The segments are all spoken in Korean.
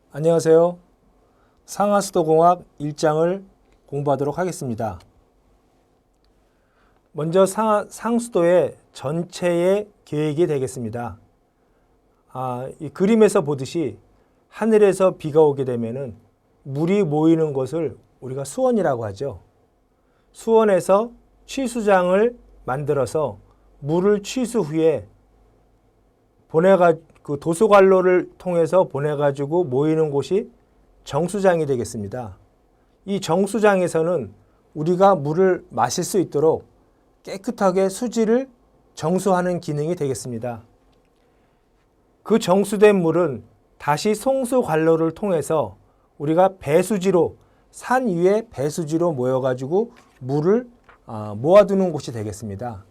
안녕하세요. 상하수도공학 1장을 공부하도록 하겠습니다. 먼저 상수도의 전체의 계획이 되겠습니다. 이 그림에서 보듯이 하늘에서 비가 오게 되면은 물이 모이는 곳을 우리가 수원이라고 하죠. 수원에서 취수장을 만들어서 물을 취수 후에 그 도수관로를 통해서 보내가지고 모이는 곳이 정수장이 되겠습니다. 이 정수장에서는 우리가 물을 마실 수 있도록 깨끗하게 수지를 정수하는 기능이 되겠습니다. 그 정수된 물은 다시 송수관로를 통해서 우리가 배수지로, 산 위에 배수지로 모여가지고 물을 모아두는 곳이 되겠습니다.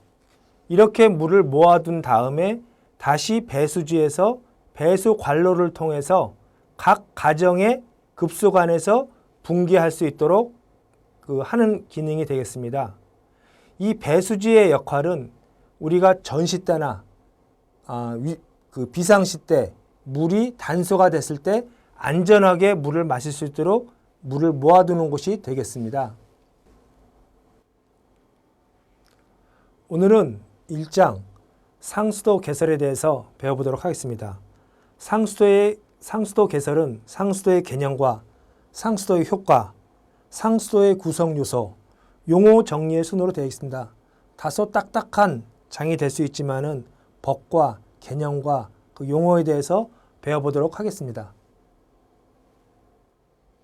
이렇게 물을 모아둔 다음에 다시 배수지에서 배수관로를 통해서 각 가정의 급수관에서 분기할 수 있도록 하는 기능이 되겠습니다. 이 배수지의 역할은 우리가 전시 때나 비상시 때 물이 단소가 됐을 때 안전하게 물을 마실 수 있도록 물을 모아두는 곳이 되겠습니다. 오늘은 1장 상수도 개설에 대해서 배워보도록 하겠습니다. 상수도 개설은 상수도의 개념과 상수도의 효과, 상수도의 구성 요소, 용어 정리의 순으로 되어 있습니다. 다소 딱딱한 장이 될 수 있지만은 법과 개념과 그 용어에 대해서 배워보도록 하겠습니다.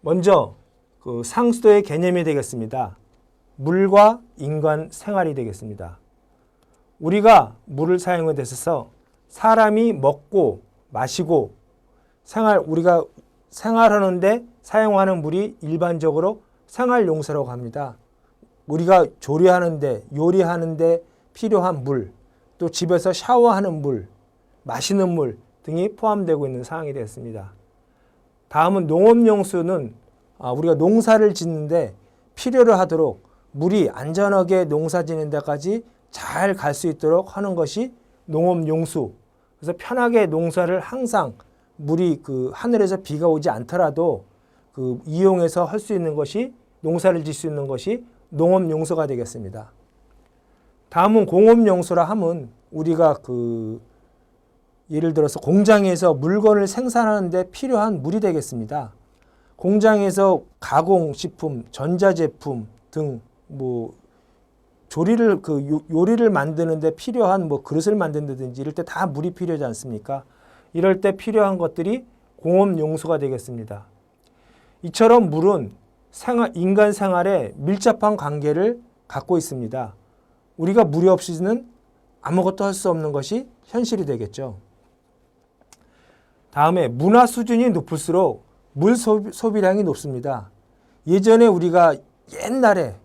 먼저 상수도의 개념이 되겠습니다. 물과 인간 생활이 되겠습니다. 우리가 물을 사용에 있어서 사람이 먹고 마시고 우리가 생활하는데 사용하는 물이 일반적으로 생활용수라고 합니다. 우리가 요리하는데 필요한 물, 또 집에서 샤워하는 물, 마시는 물 등이 포함되고 있는 사항이 되었습니다. 다음은 농업용수는 우리가 농사를 짓는데 필요로 하도록 물이 안전하게 농사 짓는 데까지 잘 갈 수 있도록 하는 것이 농업용수. 그래서 편하게 농사를 항상 물이 하늘에서 비가 오지 않더라도 이용해서 할 수 있는 것이 농사를 짓 수 있는 것이 농업용수가 되겠습니다. 다음은 공업용수라 하면 우리가 예를 들어서 공장에서 물건을 생산하는 데 필요한 물이 되겠습니다. 공장에서 가공식품, 전자제품 등 요리를 만드는데 필요한 그릇을 만든다든지 이럴 때 다 물이 필요하지 않습니까? 이럴 때 필요한 것들이 공업용수가 되겠습니다. 이처럼 물은 인간 생활에 밀접한 관계를 갖고 있습니다. 우리가 물이 없이는 아무것도 할 수 없는 것이 현실이 되겠죠. 다음에 문화 수준이 높을수록 물 소비량이 높습니다. 예전에 우리가 옛날에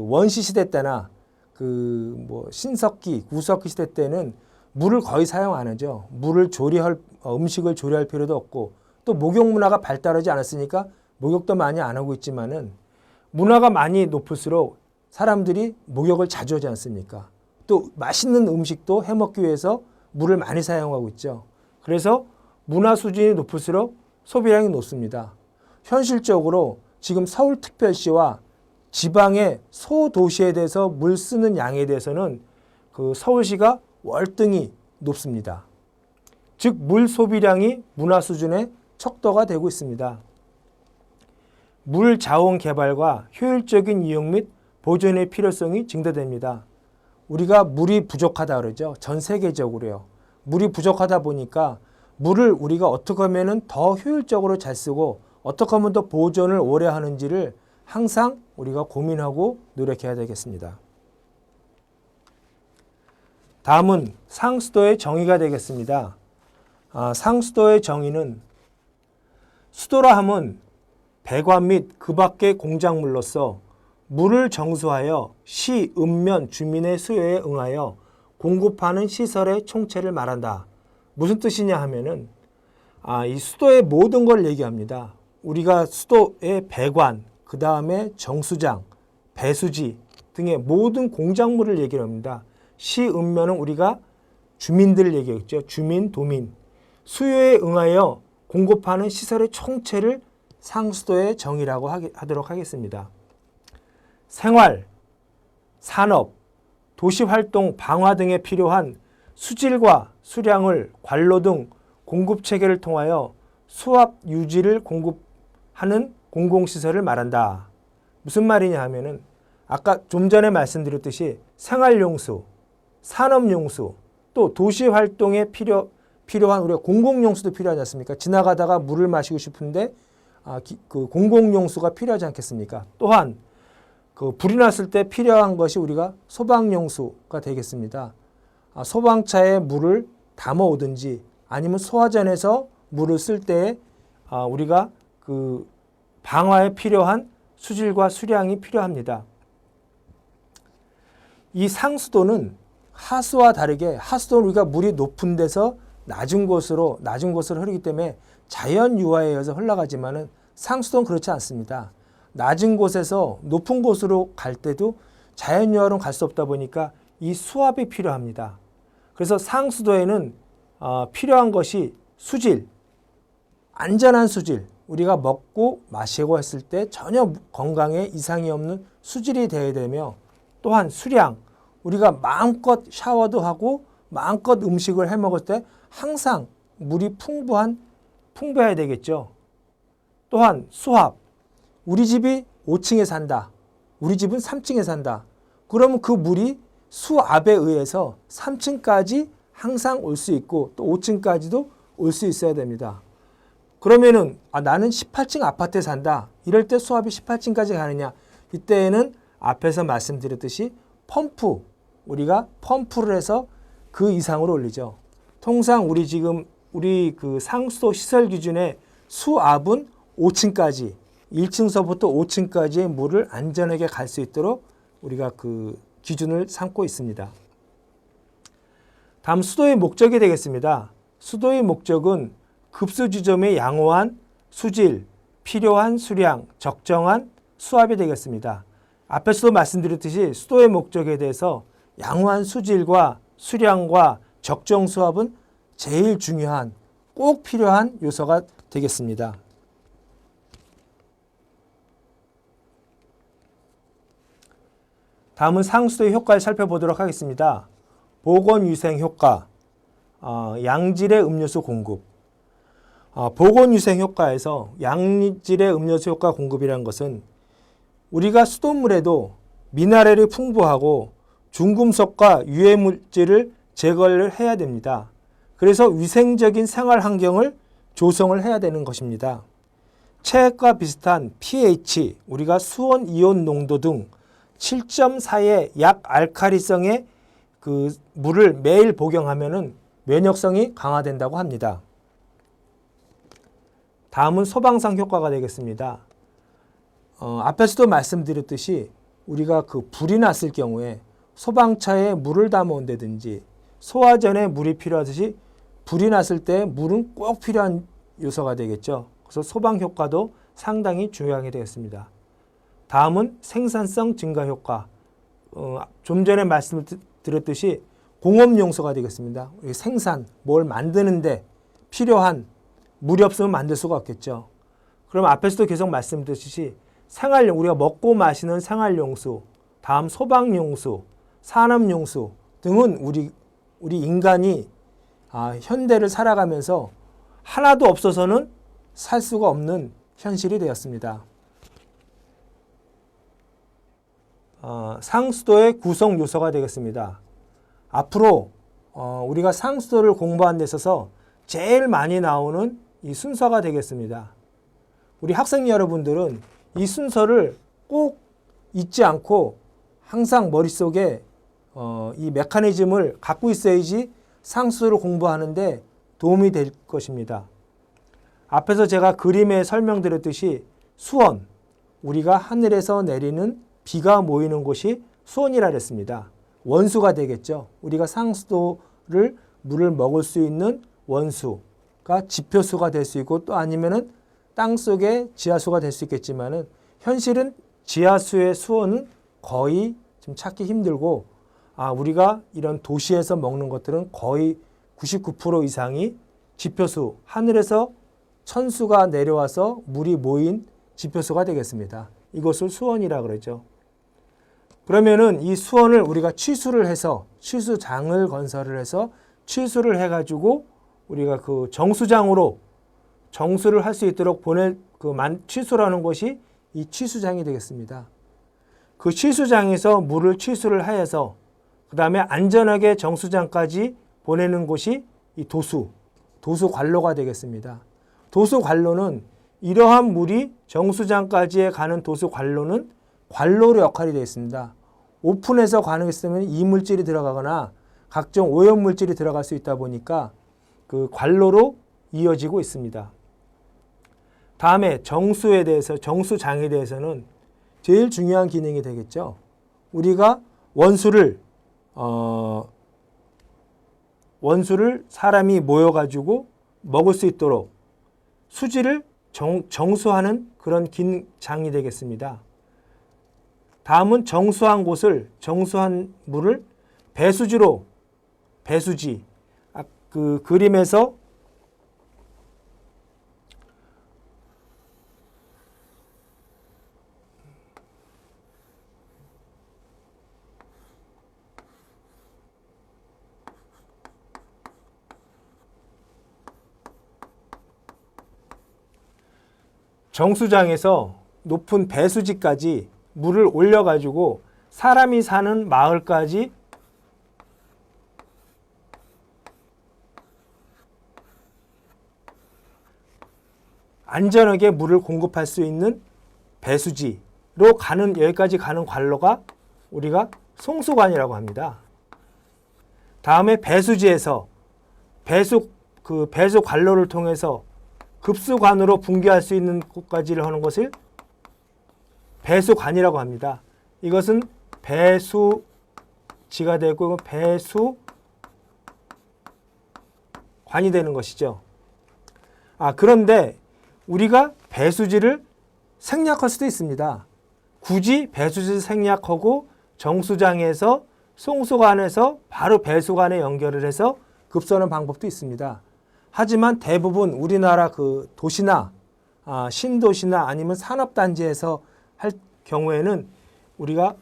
원시 시대 때나 신석기, 구석기 시대 때는 물을 거의 사용 안 하죠. 음식을 조리할 필요도 없고 또 목욕 문화가 발달하지 않았으니까 목욕도 많이 안 하고 있지만은 문화가 많이 높을수록 사람들이 목욕을 자주 하지 않습니까? 또 맛있는 음식도 해 먹기 위해서 물을 많이 사용하고 있죠. 그래서 문화 수준이 높을수록 소비량이 높습니다. 현실적으로 지금 서울특별시와 지방의 소도시에 대해서 물 쓰는 양에 대해서는 서울시가 월등히 높습니다. 즉 물 소비량이 문화 수준의 척도가 되고 있습니다. 물 자원 개발과 효율적인 이용 및 보존의 필요성이 증대됩니다. 우리가 물이 부족하다 그러죠. 전 세계적으로요. 물이 부족하다 보니까 물을 우리가 어떻게 하면 더 효율적으로 잘 쓰고 어떻게 하면 더 보존을 오래 하는지를 항상 우리가 고민하고 노력해야 되겠습니다. 다음은 상수도의 정의가 되겠습니다. 상수도의 정의는 수도라 함은 배관 및 그 밖의 공작물로서 물을 정수하여 시, 읍면, 주민의 수요에 응하여 공급하는 시설의 총체를 말한다. 무슨 뜻이냐 하면은 이 수도의 모든 걸 얘기합니다. 우리가 수도의 배관, 그 다음에 정수장, 배수지 등의 모든 공작물을 얘기합니다. 시, 읍면은 우리가 주민들을 얘기했죠. 주민, 도민. 수요에 응하여 공급하는 시설의 총체를 상수도의 정의라고 하도록 하겠습니다. 생활, 산업, 도시활동 방화 등에 필요한 수질과 수량을 관로 등 공급체계를 통하여 수압 유지를 공급하는 공공시설을 말한다. 무슨 말이냐 하면은 아까 좀 전에 말씀드렸듯이 생활용수, 산업용수, 또 도시활동에 필요한 우리가 공공용수도 필요하지 않습니까? 지나가다가 물을 마시고 싶은데 그 공공용수가 필요하지 않겠습니까? 또한 그 불이 났을 때 필요한 것이 우리가 소방용수가 되겠습니다. 소방차에 물을 담아 오든지 아니면 소화전에서 물을 쓸 때 우리가 그 방화에 필요한 수질과 수량이 필요합니다. 이 상수도는 하수와 다르게 하수도는 우리가 물이 높은 데서 낮은 곳으로 흐르기 때문에 자연 유화에 의해서 흘러가지만은 상수도는 그렇지 않습니다. 낮은 곳에서 높은 곳으로 갈 때도 자연 유화로는 갈 수 없다 보니까 이 수압이 필요합니다. 그래서 상수도에는 필요한 것이 수질, 안전한 수질, 우리가 먹고 마시고 했을 때 전혀 건강에 이상이 없는 수질이 되어야 되며 또한 수량, 우리가 마음껏 샤워도 하고 마음껏 음식을 해 먹을 때 항상 물이 풍부해야 되겠죠. 또한 수압, 우리 집이 5층에 산다. 우리 집은 3층에 산다. 그러면 그 물이 수압에 의해서 3층까지 항상 올 수 있고 또 5층까지도 올 수 있어야 됩니다. 그러면은 나는 18층 아파트에 산다. 이럴 때 수압이 18층까지 가느냐? 이때에는 앞에서 말씀드렸듯이 우리가 펌프를 해서 그 이상으로 올리죠. 통상 우리 그 상수도 시설 기준의 수압은 5층까지 1층서부터 5층까지의 물을 안전하게 갈 수 있도록 우리가 그 기준을 삼고 있습니다. 다음 수도의 목적이 되겠습니다. 수도의 목적은 급수 지점에 양호한 수질, 필요한 수량, 적정한 수압이 되겠습니다. 앞에서도 말씀드렸듯이 수도의 목적에 대해서 양호한 수질과 수량과 적정 수압은 제일 중요한 꼭 필요한 요소가 되겠습니다. 다음은 상수도의 효과를 살펴보도록 하겠습니다. 보건위생 효과, 양질의 음료수 공급. 보건위생 효과에서 양질의 음료수 효과 공급이라는 것은 우리가 수돗물에도 미네랄이 풍부하고 중금속과 유해물질을 제거를 해야 됩니다. 그래서 위생적인 생활 환경을 조성을 해야 되는 것입니다. 체액과 비슷한 pH, 우리가 수온, 이온 농도 등 7.4의 약알칼리성의 그 물을 매일 복용하면은 면역성이 강화된다고 합니다. 다음은 소방상 효과가 되겠습니다. 앞에서도 말씀드렸듯이 우리가 그 불이 났을 경우에 소방차에 물을 담아온다든지 소화전에 물이 필요하듯이 불이 났을 때 물은 꼭 필요한 요소가 되겠죠. 그래서 소방 효과도 상당히 중요하게 되겠습니다. 다음은 생산성 증가 효과. 좀 전에 말씀드렸듯이 공업용소가 되겠습니다. 생산, 뭘 만드는데 필요한 물이 없으면 만들 수가 없겠죠. 그럼 앞에서도 계속 말씀드렸듯이 우리가 먹고 마시는 생활용수, 다음 소방용수, 산업용수 등은 우리 인간이 현대를 살아가면서 하나도 없어서는 살 수가 없는 현실이 되었습니다. 상수도의 구성 요소가 되겠습니다. 앞으로 우리가 상수도를 공부하는 데 있어서 제일 많이 나오는 이 순서가 되겠습니다. 우리 학생 여러분들은 이 순서를 꼭 잊지 않고 항상 머릿속에 이 메커니즘을 갖고 있어야지 상수도를 공부하는데 도움이 될 것입니다. 앞에서 제가 그림에 설명드렸듯이 수원, 우리가 하늘에서 내리는 비가 모이는 곳이 수원이라 그랬습니다. 원수가 되겠죠. 우리가 상수도를 물을 먹을 수 있는 원수가 지표수가 될 수 있고 또 아니면은 땅속의 지하수가 될 수 있겠지만은 현실은 지하수의 수원은 거의 좀 찾기 힘들고 우리가 이런 도시에서 먹는 것들은 거의 99% 이상이 지표수, 하늘에서 천수가 내려와서 물이 모인 지표수가 되겠습니다. 이것을 수원이라 그러죠. 그러면은 이 수원을 우리가 취수를 해서 취수장을 건설을 해서 취수를 해가지고 우리가 그 정수장으로 정수를 할 수 있도록 보낼 취수라는 것이 이 취수장이 되겠습니다. 그 취수장에서 물을 취수를 하여서 그 다음에 안전하게 정수장까지 보내는 곳이 이 도수관로가 되겠습니다. 도수관로는 이러한 물이 정수장까지 가는 도수관로는 관로로 역할이 되어 있습니다. 오픈해서 가능했으면 이물질이 들어가거나 각종 오염물질이 들어갈 수 있다 보니까 그 관로로 이어지고 있습니다. 다음에 정수장에 대해서는 제일 중요한 기능이 되겠죠. 우리가 원수를 사람이 모여가지고 먹을 수 있도록 수지를 정수하는 그런 장이 되겠습니다. 다음은 정수한 물을 배수지, 그 그림에서 정수장에서 높은 배수지까지 물을 올려가지고 사람이 사는 마을까지 안전하게 물을 공급할 수 있는 배수지로 여기까지 가는 관로가 우리가 송수관이라고 합니다. 다음에 배수지에서 배수 관로를 통해서 급수관으로 분기할 수 있는 곳까지를 하는 것을 배수관이라고 합니다. 이것은 배수지가 되고 배수관이 되는 것이죠. 그런데 우리가 배수지를 생략할 수도 있습니다. 굳이 배수지를 생략하고 정수장에서 송수관에서 바로 배수관에 연결을 해서 급수하는 방법도 있습니다. 하지만 대부분 우리나라 그 도시나 신도시나 아니면 산업단지에서 할 경우에는 우리가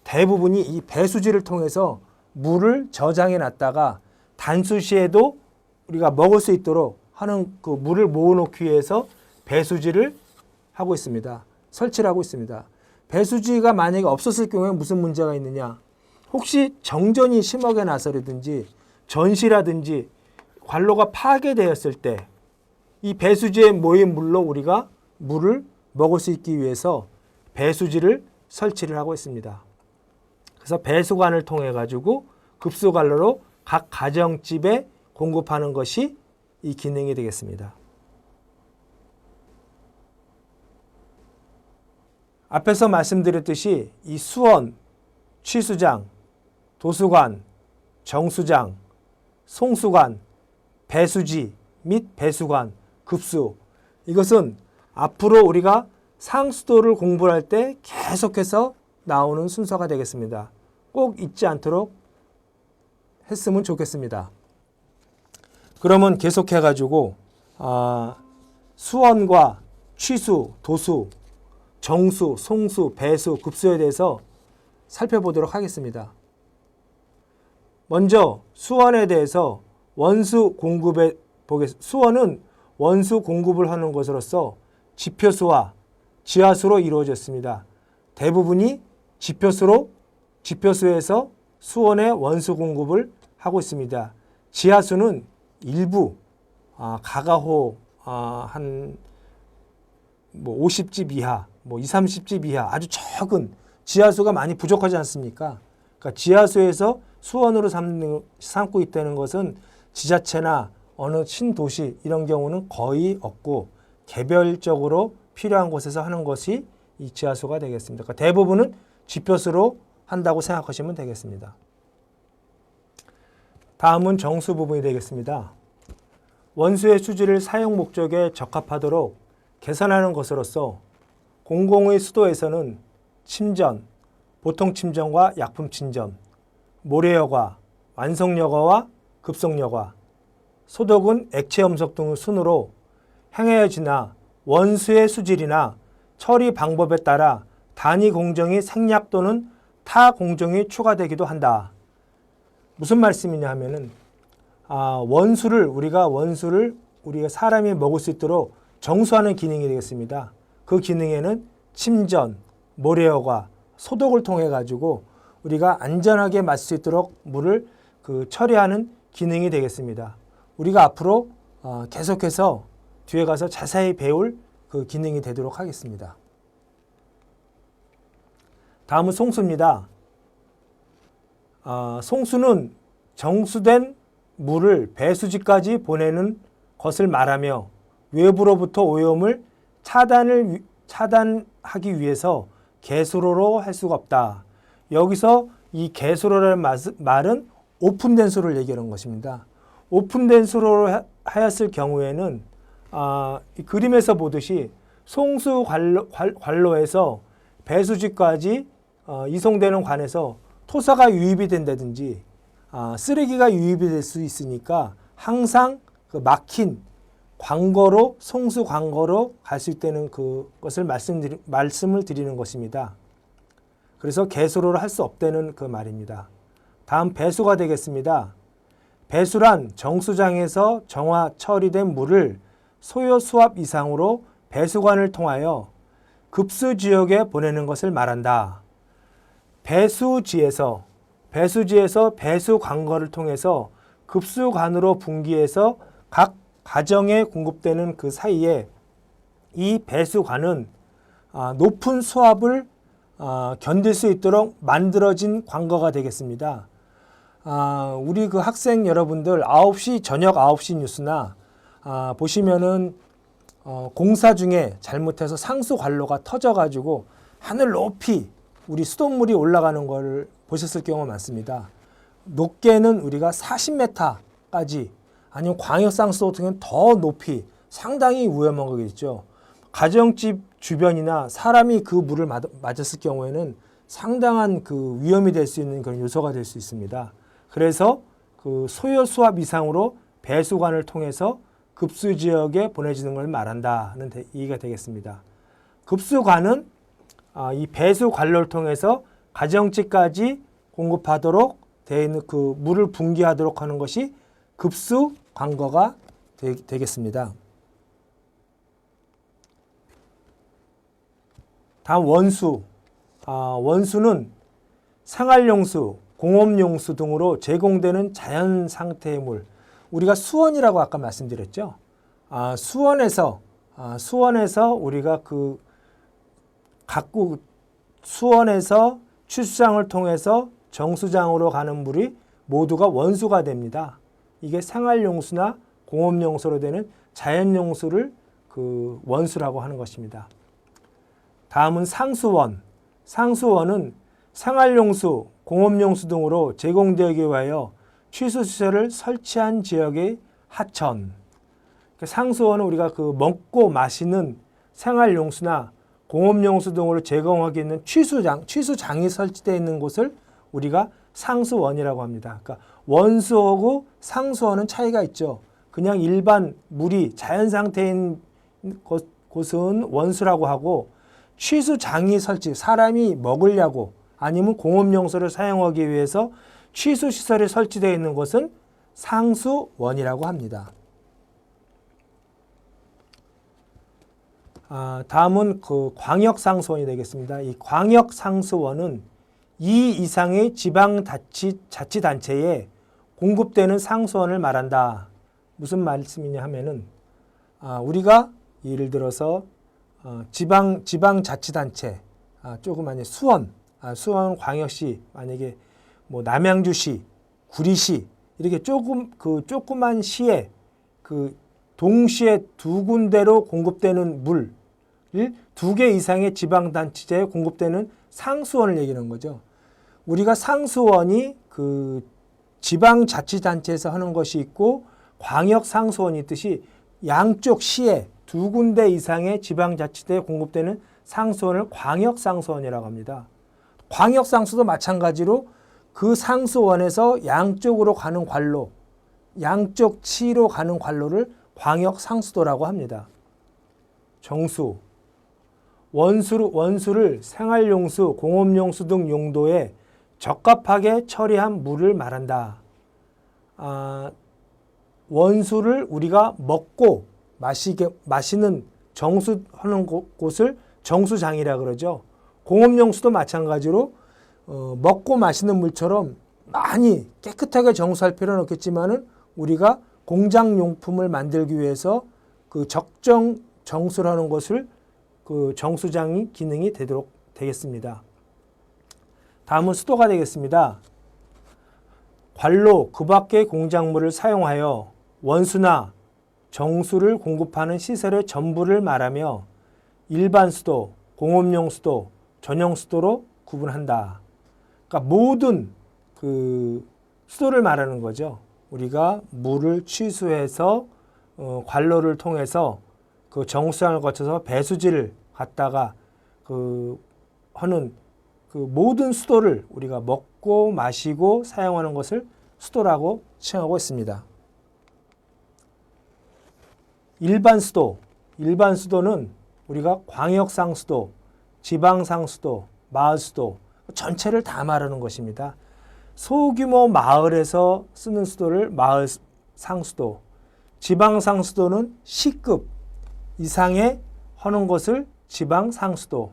대부분이 이 배수지를 통해서 물을 저장해 놨다가 단수시에도 우리가 먹을 수 있도록 하는 그 물을 모아놓기 위해서 배수지를 하고 있습니다. 설치를 하고 있습니다. 배수지가 만약에 없었을 경우에 무슨 문제가 있느냐? 혹시 정전이 심하게 나서라든지 전시라든지 관로가 파괴되었을 때 이 배수지에 모인 물로 우리가 물을 먹을 수 있기 위해서 배수지를 설치를 하고 있습니다. 그래서 배수관을 통해 가지고 급수관로로 각 가정집에 공급하는 것이 이 기능이 되겠습니다. 앞에서 말씀드렸듯이 이 수원, 취수장, 도수관, 정수장, 송수관, 배수지 및 배수관, 급수, 이것은 앞으로 우리가 상수도를 공부할 때 계속해서 나오는 순서가 되겠습니다. 꼭 잊지 않도록 했으면 좋겠습니다. 그러면 계속해가지고 수원과 취수, 도수, 정수, 송수, 배수, 급수에 대해서 살펴보도록 하겠습니다. 먼저 수원에 대해서 원수 공급에 보겠습니다. 수원은 원수 공급을 하는 것으로서 지표수와 지하수로 이루어졌습니다. 대부분이 지표수에서 수원에 원수 공급을 하고 있습니다. 지하수는 일부 가가호 한 50집 이하, 20, 30집 이하 아주 적은 지하수가 많이 부족하지 않습니까? 그러니까 지하수에서 수원으로 삼고 있다는 것은 지자체나 어느 신도시 이런 경우는 거의 없고 개별적으로 필요한 곳에서 하는 것이 이 지하수가 되겠습니다. 그러니까 대부분은 지표수로 한다고 생각하시면 되겠습니다. 다음은 정수 부분이 되겠습니다. 원수의 수지를 사용 목적에 적합하도록 개선하는 것으로서 공공의 수도에서는 침전, 보통 침전과 약품 침전, 모래여과, 완성여과와 급성여과, 소독은 액체 염석 등의 순으로 행해지나 원수의 수질이나 처리 방법에 따라 단위 공정이 생략 또는 타 공정이 추가되기도 한다. 무슨 말씀이냐 하면은 우리가 사람이 먹을 수 있도록 정수하는 기능이 되겠습니다. 그 기능에는 침전, 모래어과 소독을 통해 가지고 우리가 안전하게 마실 수 있도록 물을 처리하는 기능이 되겠습니다. 우리가 앞으로 계속해서 뒤에 가서 자세히 배울 그 기능이 되도록 하겠습니다. 다음은 송수입니다. 송수는 정수된 물을 배수지까지 보내는 것을 말하며 외부로부터 오염을 차단하기 위해서 개수로로 할 수가 없다. 여기서 이 개수로라는 말은 오픈된 수를 얘기하는 것입니다. 오픈된 수로 하였을 경우에는 이 그림에서 보듯이 송수 관로에서 배수지까지 이송되는 관에서 토사가 유입이 된다든지 쓰레기가 유입이 될 수 있으니까 항상 그 막힌 광거로 송수 광거로 갈 수 있다는 그것을 말씀을 드리는 것입니다. 그래서 개수로를 할 수 없다는 그 말입니다. 다음 배수가 되겠습니다. 배수란 정수장에서 정화 처리된 물을 소요 수압 이상으로 배수관을 통하여 급수 지역에 보내는 것을 말한다. 배수지에서 배수 광거를 통해서 급수관으로 분기해서 각 가정에 공급되는 그 사이에 이 배수관은 높은 수압을 견딜 수 있도록 만들어진 광거가 되겠습니다. 우리 그 학생 여러분들 저녁 9시 뉴스나 보시면은 공사 중에 잘못해서 상수 관로가 터져가지고 하늘 높이 우리 수돗물이 올라가는 걸 보셨을 경우가 많습니다. 높게는 우리가 40m까지 아니면 광역상수 같은 경우는 더 높이 상당히 위험한 거겠죠. 가정집 주변이나 사람이 그 물을 맞았을 경우에는 상당한 그 위험이 될 수 있는 그런 요소가 될 수 있습니다. 그래서 그 소요 수압 이상으로 배수관을 통해서 급수 지역에 보내지는 걸 말한다는 얘기가 되겠습니다. 급수관은 이 배수 관로를 통해서 가정집까지 공급하도록 되어 있는 그 물을 분기하도록 하는 것이 급수 광거가 되겠습니다. 다음 원수. 원수는 생활용수, 공업용수 등으로 제공되는 자연 상태의 물. 우리가 수원이라고 아까 말씀드렸죠. 수원에서 우리가 수원에서 취수장을 통해서 정수장으로 가는 물이 모두가 원수가 됩니다. 이게 생활용수나 공업용수로 되는 자연용수를 그 원수라고 하는 것입니다. 다음은 상수원. 상수원은 생활용수, 공업용수 등으로 제공되기 위하여 취수시설을 설치한 지역의 하천. 상수원은 우리가 먹고 마시는 생활용수나 공업용수 등으로 제공하기 있는 취수장이 설치되어 있는 곳을 우리가 상수원이라고 합니다. 그러니까 원수하고 상수원은 차이가 있죠. 그냥 일반 물이 자연 상태인 곳은 원수라고 하고 취수장이 사람이 먹으려고 아니면 공업용수를 사용하기 위해서 취수시설이 설치되어 있는 곳은 상수원이라고 합니다. 다음은 광역상수원이 되겠습니다. 이 광역상수원은 2 이상의 지방자치단체에 공급되는 상수원을 말한다. 무슨 말씀이냐 하면은 우리가 예를 들어서 지방자치단체 조그마한 수원 광역시 만약에 뭐 남양주시, 구리시 이렇게 조그만 시에 동시에 두 군데로 공급되는 물을 2개 이상의 지방단체에 공급되는 상수원을 얘기하는 거죠. 우리가 상수원이 지방자치단체에서 하는 것이 있고 광역상수원이 있듯이 양쪽 시에 2군데 이상의 지방자치대에 공급되는 상수원을 광역상수원이라고 합니다. 광역상수도 마찬가지로 그 상수원에서 양쪽으로 가는 관로, 양쪽 치로 가는 관로를 광역상수도라고 합니다. 정수, 원수를 생활용수, 공업용수 등 용도에 적합하게 처리한 물을 말한다. 원수를 우리가 먹고 마시는 정수하는 곳을 정수장이라 그러죠. 공업용수도 마찬가지로 먹고 마시는 물처럼 많이 깨끗하게 정수할 필요는 없겠지만은 우리가 공장용품을 만들기 위해서 그 적정 정수를 하는 것을 그 정수장이 기능이 되겠습니다. 다음은 수도가 되겠습니다. 관로 그 밖의 공작물을 사용하여 원수나 정수를 공급하는 시설의 전부를 말하며 일반 수도, 공업용 수도, 전용 수도로 구분한다. 그러니까 모든 그 수도를 말하는 거죠. 우리가 물을 취수해서 관로를 통해서 그 정수장을 거쳐서 배수지를 갖다가 하는 그 모든 수도를 우리가 먹고 마시고 사용하는 것을 수도라고 칭하고 있습니다. 일반 수도는 우리가 광역상수도, 지방상수도, 마을수도 전체를 다 말하는 것입니다. 소규모 마을에서 쓰는 수도를 마을상수도, 지방상수도는 C급 이상의 하는 것을 지방상수도,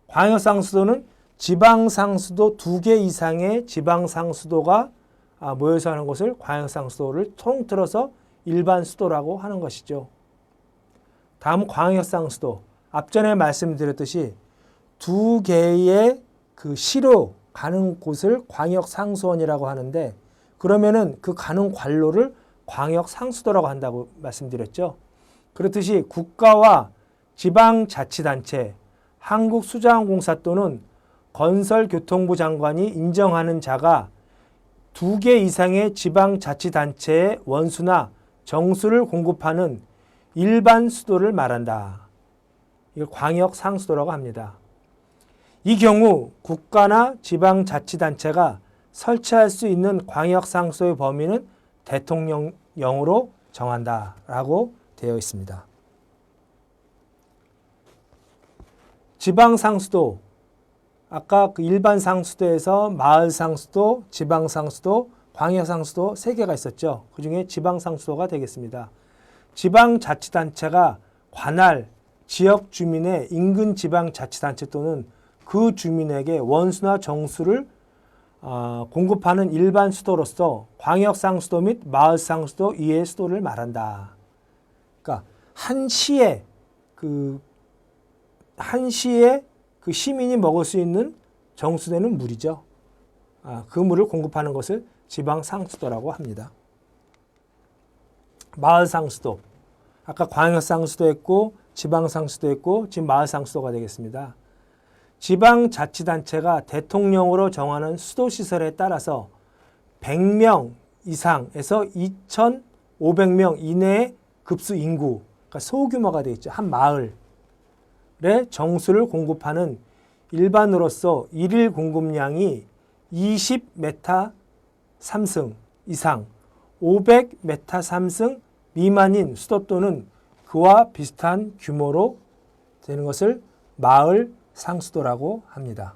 광역상수도는 지방상수도 2개 이상의 지방상수도가 모여서 하는 것을 광역상수도를 통틀어서 일반 수도라고 하는 것이죠. 다음 광역상수도. 앞전에 말씀드렸듯이 2개의 그 시로 가는 곳을 광역상수원이라고 하는데 그러면은 그 가는 관로를 광역상수도라고 한다고 말씀드렸죠. 그렇듯이 국가와 지방자치단체, 한국수자원공사 또는 건설교통부 장관이 인정하는 자가 2개 이상의 지방자치단체의 원수나 정수를 공급하는 일반 수도를 말한다. 이걸 광역상수도라고 합니다. 이 경우 국가나 지방자치단체가 설치할 수 있는 광역상수도의 범위는 대통령령으로 정한다라고 되어 있습니다. 지방상수도, 아까 그 일반 상수도에서 마을상수도, 지방상수도, 광역상수도 3개가 있었죠. 그 중에 지방상수도가 되겠습니다. 지방자치단체가 관할 지역 주민의 인근 지방자치단체 또는 그 주민에게 원수나 정수를 공급하는 일반 수도로서 광역상수도 및 마을상수도 이외의 수도를 말한다. 그러니까 한 시에 그 시민이 먹을 수 있는 정수되는 물이죠. 그 물을 공급하는 것을 지방상수도라고 합니다. 마을상수도. 아까 광역상수도 했고 지방상수도 했고 지금 마을상수도가 되겠습니다. 지방자치단체가 대통령으로 정하는 수도시설에 따라서 100명 이상에서 2,500명 이내의 급수 인구, 그러니까 소규모가 되겠죠. 한 마을에 정수를 공급하는 일반으로서 일일 공급량이 20m 3승 이상, 500m 3승 미만인 수도 또는 그와 비슷한 규모로 되는 것을 마을 상수도라고 합니다.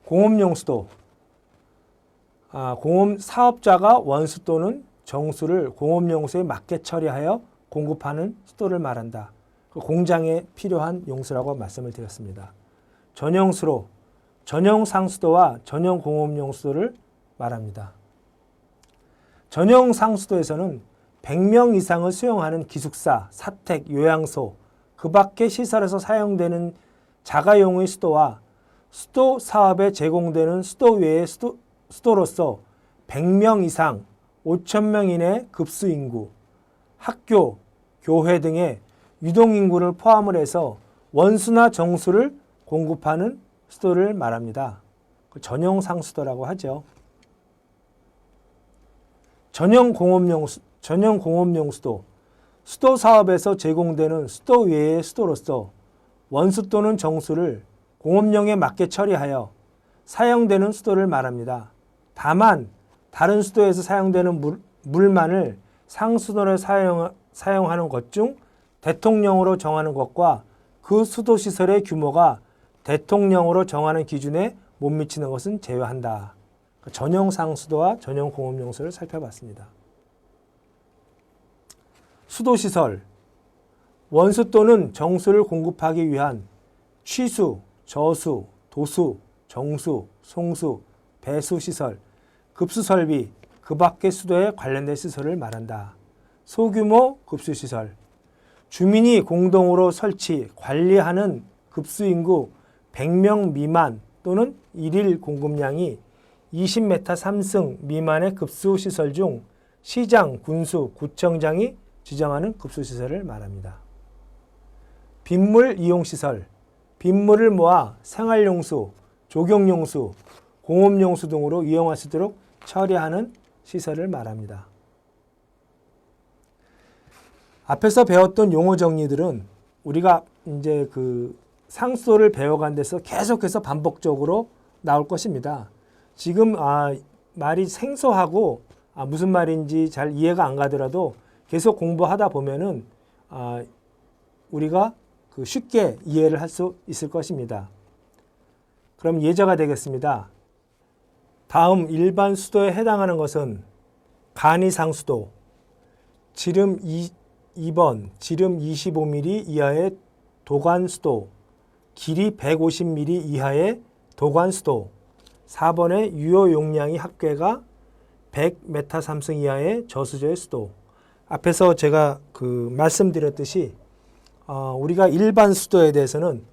공업용 수도. 공업 사업자가 원수 또는 정수를 공업용수에 맞게 처리하여 공급하는 수도를 말한다. 공장에 필요한 용수라고 말씀을 드렸습니다. 전용수로 전용 상수도와 전용 공업용 수도를 말합니다. 전용 상수도에서는 100명 이상을 수용하는 기숙사, 사택, 요양소, 그 밖의 시설에서 사용되는 자가용의 수도와 수도 사업에 제공되는 수도 외의 수도로서 100명 이상, 5,000명 이내 급수 인구, 학교, 교회 등의 유동인구를 포함을 해서 원수나 정수를 공급하는 수도를 말합니다. 전용 상수도라고 하죠. 전용 공업용 수도. 수도 사업에서 제공되는 수도 외의 수도로서 원수 또는 정수를 공업용에 맞게 처리하여 사용되는 수도를 말합니다. 다만 다른 수도에서 사용되는 물만을 상수도를 사용하는 것 중 대통령으로 정하는 것과 그 수도시설의 규모가 대통령으로 정하는 기준에 못 미치는 것은 제외한다. 전용 상수도와 전용 공업용수를 살펴봤습니다. 수도시설, 원수 또는 정수를 공급하기 위한 취수, 저수, 도수, 정수, 송수, 배수시설, 급수설비, 그 밖의 수도에 관련된 시설을 말한다. 소규모 급수시설, 주민이 공동으로 설치, 관리하는 급수인구 100명 미만 또는 일일 공급량이 20m 3승 미만의 급수시설 중 시장, 군수, 구청장이 지정하는 급수시설을 말합니다. 빗물 이용시설, 빗물을 모아 생활용수, 조경용수, 공업용수 등으로 이용할 수 있도록 처리하는 시설을 말합니다. 앞에서 배웠던 용어 정리들은 우리가 이제 그 상수도를 배워간 데서 계속해서 반복적으로 나올 것입니다. 지금 말이 생소하고 무슨 말인지 잘 이해가 안 가더라도 계속 공부하다 보면은 우리가 그 쉽게 이해를 할 수 있을 것입니다. 그럼 예제가 되겠습니다. 다음 일반 수도에 해당하는 것은 간이상수도, 지름 2번, 지름 25mm 이하의 도관수도, 길이 150mm 이하의 도관수도, 4번의 유효 용량이 합계가 100m 3승 이하의 저수조의 수도. 앞에서 제가 말씀드렸듯이 우리가 일반 수도에 대해서는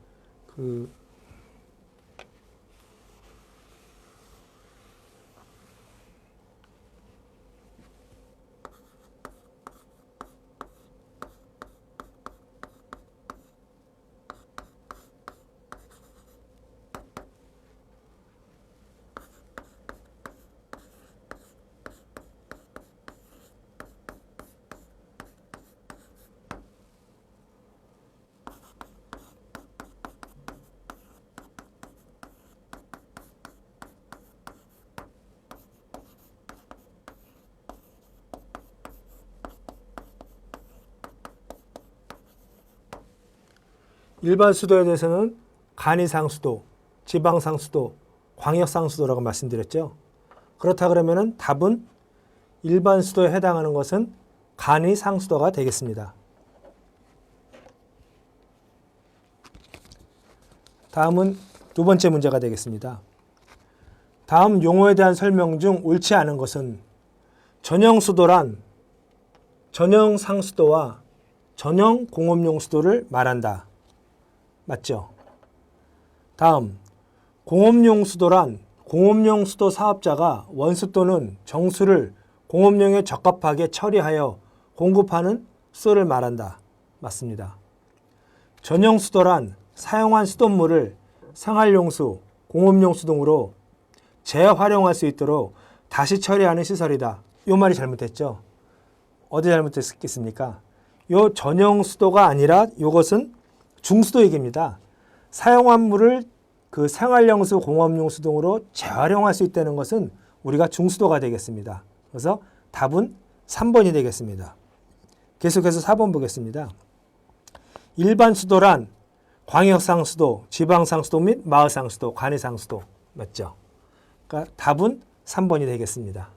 일반 수도에 대해서는 간이상수도, 지방상수도, 광역상수도라고 말씀드렸죠. 그렇다 그러면은 답은 일반 수도에 해당하는 것은 간이상수도가 되겠습니다. 다음은 두 번째 문제가 되겠습니다. 다음 용어에 대한 설명 중 옳지 않은 것은 전형수도란 전형상수도와 전형공업용수도를 말한다. 맞죠? 다음, 공업용수도란 공업용수도 사업자가 원수 또는 정수를 공업용에 적합하게 처리하여 공급하는 수도를 말한다. 맞습니다. 전용수도란 사용한 수돗물을 생활용수, 공업용수 등으로 재활용할 수 있도록 다시 처리하는 시설이다. 이 말이 잘못됐죠? 어디 잘못됐겠습니까? 이 전용수도가 아니라 이것은 중수도 얘기입니다. 사용한 물을 그 생활용수, 공업용수 등으로 재활용할 수 있다는 것은 우리가 중수도가 되겠습니다. 그래서 답은 3번이 되겠습니다. 계속해서 4번 보겠습니다. 일반 수도란 광역상수도, 지방상수도 및 마을상수도, 간이상수도 맞죠? 그러니까 답은 3번이 되겠습니다.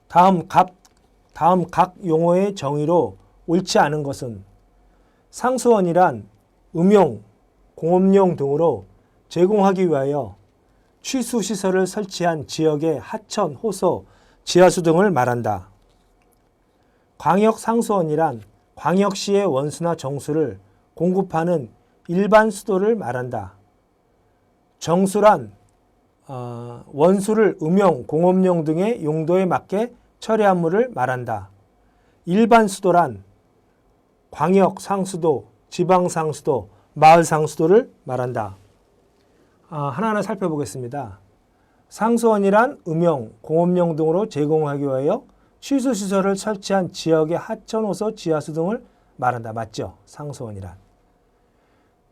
다음 각 용어의 정의로 옳지 않은 것은 상수원이란 음용, 공업용 등으로 제공하기 위하여 취수시설을 설치한 지역의 하천, 호소, 지하수 등을 말한다. 광역상수원이란 광역시의 원수나 정수를 공급하는 일반 수도를 말한다. 정수란 원수를 음용, 공업용 등의 용도에 맞게 처리한 물을 말한다. 일반 수도란 광역 상수도, 지방 상수도, 마을 상수도를 말한다. 하나하나 살펴보겠습니다. 상수원이란 음용, 공업용 등으로 제공하기 위하여 취수시설을 설치한 지역의 하천, 호소, 지하수 등을 말한다. 맞죠? 상수원이란.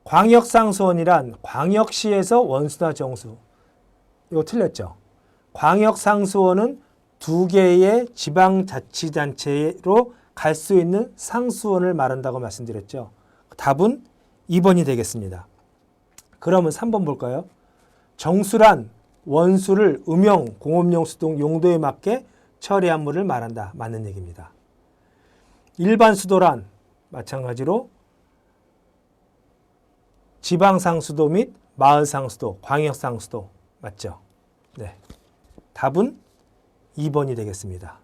광역상수원이란 광역시에서 원수나 정수. 이거 틀렸죠? 광역상수원은 2개의 지방자치단체로 갈 수 있는 상수원을 말한다고 말씀드렸죠. 답은 2번이 되겠습니다. 그러면 3번 볼까요? 정수란 원수를 음용, 공업용수 등 용도에 맞게 처리한 물을 말한다. 맞는 얘기입니다. 일반 수도란 마찬가지로 지방상수도 및 마을상수도, 광역상수도 맞죠? 네. 답은 2번이 되겠습니다.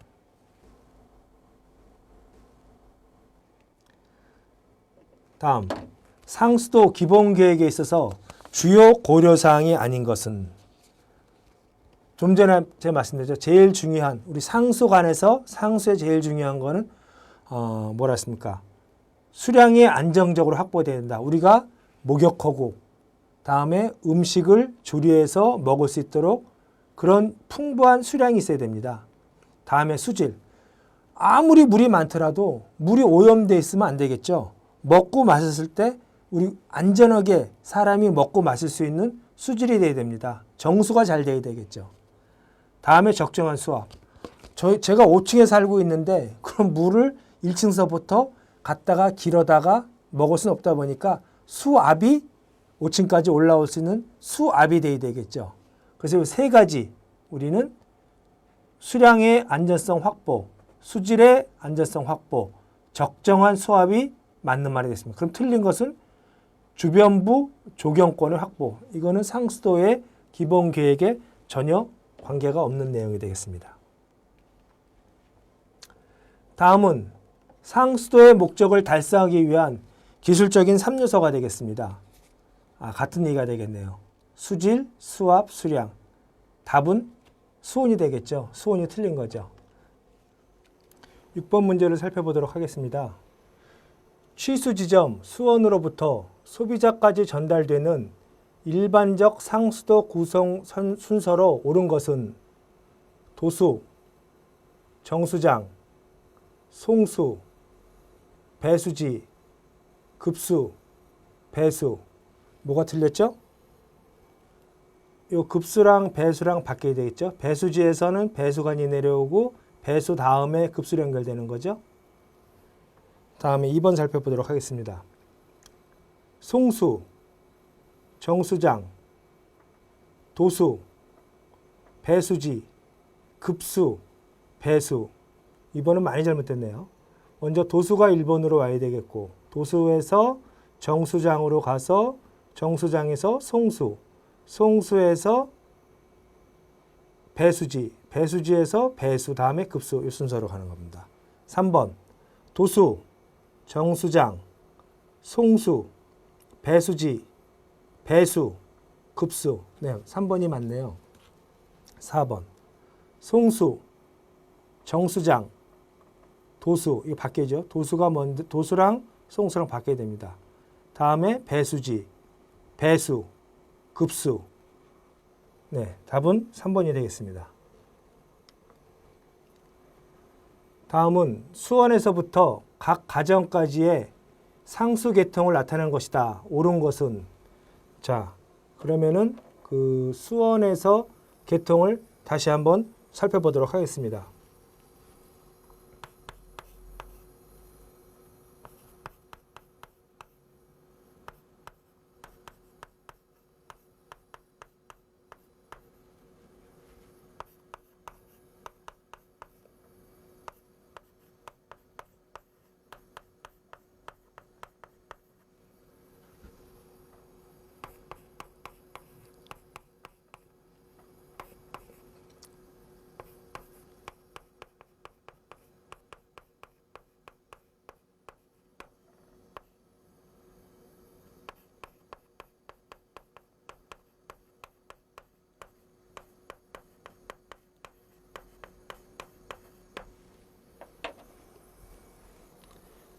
다음, 상수도 기본계획에 있어서 주요 고려사항이 아닌 것은 좀 전에 제가 말씀드렸죠. 제일 중요한 우리 상수관에서 상수에 제일 중요한 거는 뭐라 했습니까? 수량이 안정적으로 확보돼야 된다. 우리가 목욕하고 다음에 음식을 조리해서 먹을 수 있도록 그런 풍부한 수량이 있어야 됩니다. 다음에 수질. 아무리 물이 많더라도 물이 오염되어 있으면 안 되겠죠. 먹고 마셨을 때 우리 안전하게 사람이 먹고 마실 수 있는 수질이 돼야 됩니다. 정수가 잘 돼야 되겠죠. 다음에 적정한 수압. 제가 5층에 살고 있는데 그럼 물을 1층서부터 갔다가 길어다가 먹을 수는 없다 보니까 수압이 5층까지 올라올 수 있는 수압이 돼야 되겠죠. 그래서 이 세 가지 우리는 수량의 안전성 확보, 수질의 안전성 확보, 적정한 수압이 맞는 말이 됐습니다. 그럼 틀린 것은 주변부 조경권의 확보. 이거는 상수도의 기본 계획에 전혀 관계가 없는 내용이 되겠습니다. 다음은 상수도의 목적을 달성하기 위한 기술적인 3요소가 되겠습니다. 같은 얘기가 되겠네요. 수질, 수압, 수량. 답은 수온이 되겠죠. 수온이 틀린 거죠. 6번 문제를 살펴보도록 하겠습니다. 취수 지점 수원으로부터 소비자까지 전달되는 일반적 상수도 구성 순서로 옳은 것은 도수, 정수장, 송수, 배수지, 급수, 배수. 뭐가 틀렸죠? 요 급수랑 배수랑 바뀌어야 되겠죠? 배수지에서는 배수관이 내려오고 배수 다음에 급수로 연결되는 거죠. 다음에 2번 살펴보도록 하겠습니다. 송수, 정수장, 도수, 배수지, 급수, 배수. 이번은 많이 잘못됐네요. 먼저 도수가 1번으로 와야 되겠고 도수에서 정수장으로 가서 정수장에서 송수, 송수에서 배수지, 배수지에서 배수, 다음에 급수 이 순서로 가는 겁니다. 3번 도수, 정수장, 송수, 배수지, 배수, 급수. 네, 3번이 맞네요. 4번 송수, 정수장, 도수. 이거 바뀌죠. 도수가 먼저 도수랑 송수랑 바뀌어야 됩니다. 다음에 배수지, 배수, 급수. 네, 답은 3번이 되겠습니다. 다음은 수원에서부터 각 가정까지의 상수 계통을 나타내는 것이다. 옳은 것은 자, 그러면은 그 수원에서 계통을 다시 한번 살펴보도록 하겠습니다.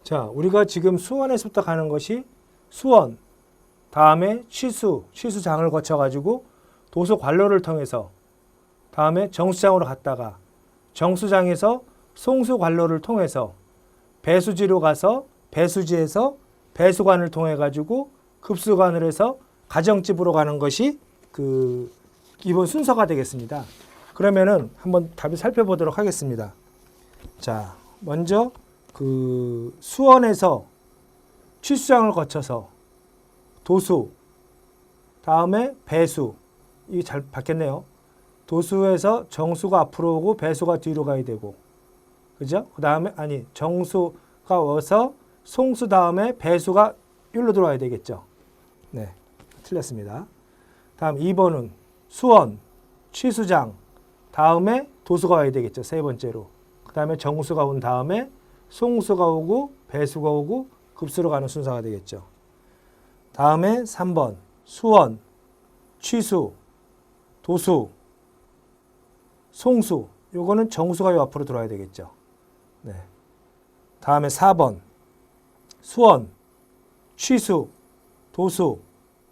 자, 우리가 지금 수원에서부터 가는 것이 수원, 다음에 취수장을 거쳐가지고 도수 관로를 통해서 다음에 정수장으로 갔다가 정수장에서 송수 관로를 통해서 배수지로 가서 배수지에서 배수관을 통해 가지고 급수관을 해서 가정집으로 가는 것이 그 기본 순서가 되겠습니다. 그러면은 한번 답을 살펴보도록 하겠습니다. 자, 먼저 그 수원에서 취수장을 거쳐서 도수, 다음에 배수, 이게 잘 바뀌었네요. 도수에서 정수가 앞으로 오고 배수가 뒤로 가야 되고, 그죠? 그 다음에 정수가 와서 송수 다음에 배수가 여기로 들어와야 되겠죠. 네, 틀렸습니다. 다음 2번은 수원, 취수장, 다음에 도수가 와야 되겠죠. 세 번째로. 그 다음에 정수가 온 다음에 송수가 오고 배수가 오고 급수로 가는 순서가 되겠죠. 다음에 3번 수원, 취수, 도수, 송수. 요거는 정수가 요 앞으로 들어와야 되겠죠. 네. 다음에 4번 수원, 취수, 도수,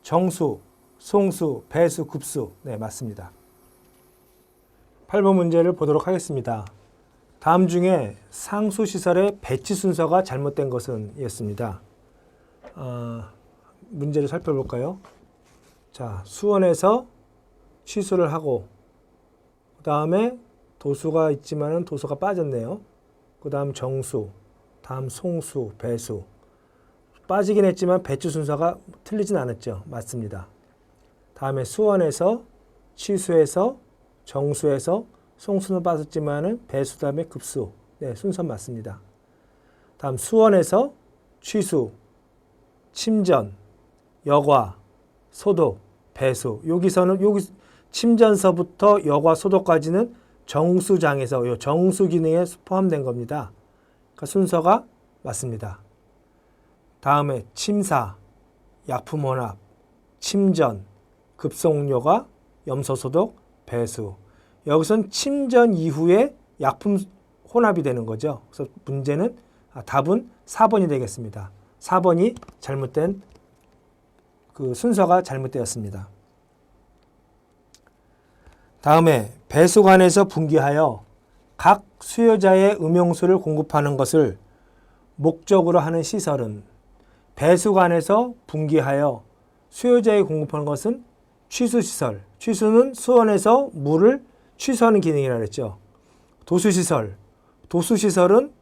정수, 송수, 배수, 급수. 네, 맞습니다. 8번 문제를 보도록 하겠습니다. 다음 중에 상수시설의 배치 순서가 잘못된 것은 이었습니다. 문제를 살펴볼까요? 자, 수원에서 취수를 하고 그 다음에 도수가 있지만은 도수가 빠졌네요. 그 다음 정수, 다음 송수, 배수. 빠지긴 했지만 배치 순서가 틀리진 않았죠. 맞습니다. 다음에 수원에서 취수해서 정수에서 송수는 빠졌지만은 배수 다음에 급수. 네, 순서 맞습니다. 다음 수원에서 취수, 침전, 여과, 소독, 배수. 여기서는 여기 침전서부터 여과, 소독까지는 정수장에서 요 정수 기능에 포함된 겁니다. 그러니까 순서가 맞습니다. 다음에 침사, 약품 혼합, 침전, 급성요가, 염소소독, 배수. 여기선 침전 이후에 약품 혼합이 되는 거죠. 그래서 문제는 답은 4번이 되겠습니다. 4번이 잘못된 그 순서가 잘못되었습니다. 다음에 배수관에서 분기하여 각 수요자의 음용수를 공급하는 것을 목적으로 하는 시설은 배수관에서 분기하여 수요자에 공급하는 것은 취수시설. 취수는 수원에서 물을 취수하는 기능이라고 했죠. 도수시설. 도수시설은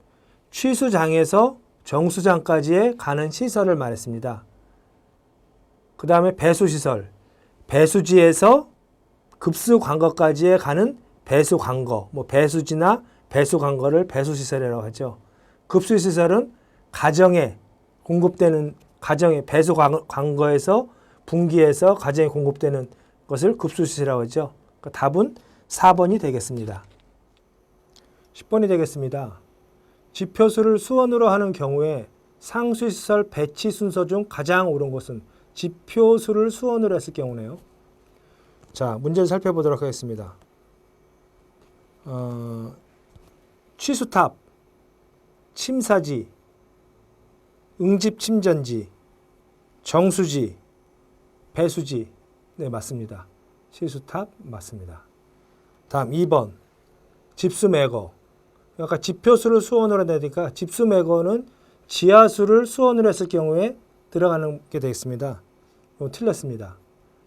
취수장에서 정수장까지의 가는 시설을 말했습니다. 그 다음에 배수시설. 배수지에서 급수관거까지의 가는 배수관거. 배수지나 배수관거를 배수시설이라고 하죠. 급수시설은 가정에 공급되는 배수관거에서 분기해서 가정에 공급되는 것을 급수시설이라고 하죠. 그러니까 답은 4번이 되겠습니다. 10번이 되겠습니다. 지표수를 수원으로 하는 경우에 상수시설 배치 순서 중 가장 옳은 것은 지표수를 수원으로 했을 경우네요. 자, 문제를 살펴보도록 하겠습니다. 취수탑, 침사지, 응집침전지, 정수지, 배수지. 네, 맞습니다. 취수탑 맞습니다. 다음 2번 집수매거. 아까 지표수를 수원으로 되니까 집수매거는 지하수를 수원으로 했을 경우에 들어가는 게 되겠습니다. 이거 틀렸습니다.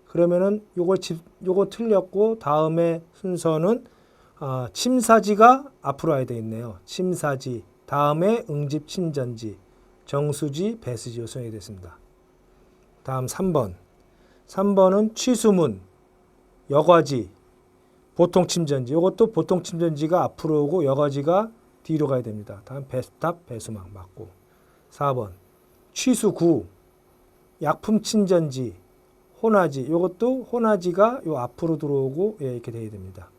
그러면은 요거 틀렸고 다음에 순서는 침사지가 앞으로 와야 되겠네요. 침사지, 다음에 응집침전지, 정수지, 배수지 요청이 됐습니다. 다음 3번. 3번은 취수문, 여과지, 보통침전지. 이것도 보통침전지가 앞으로 오고 여과지가 뒤로 가야 됩니다. 다음 배수탑, 배수망 맞고. 4번. 취수구, 약품침전지, 혼화지. 이것도 혼화지가 요 앞으로 들어오고 이렇게 돼야 됩니다.